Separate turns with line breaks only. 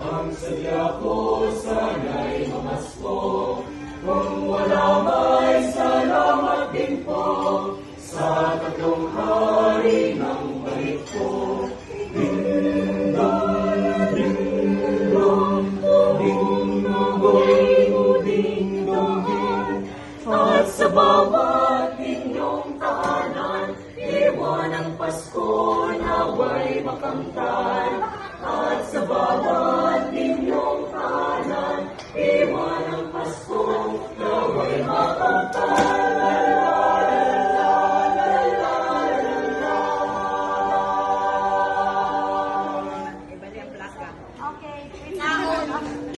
Ang sadya ko sana'y mamasko. Kung wala may salamat din po sa tatlong hari ng balik ko. Ding-dong, ding-dong, ding-dong, ding-dong. At sa bawat inyong tahanan, iwan ang Pasko nawa'y makamtan. At sa bawat inyong tahanan, iwan ang Pasko nawa'y makamtan.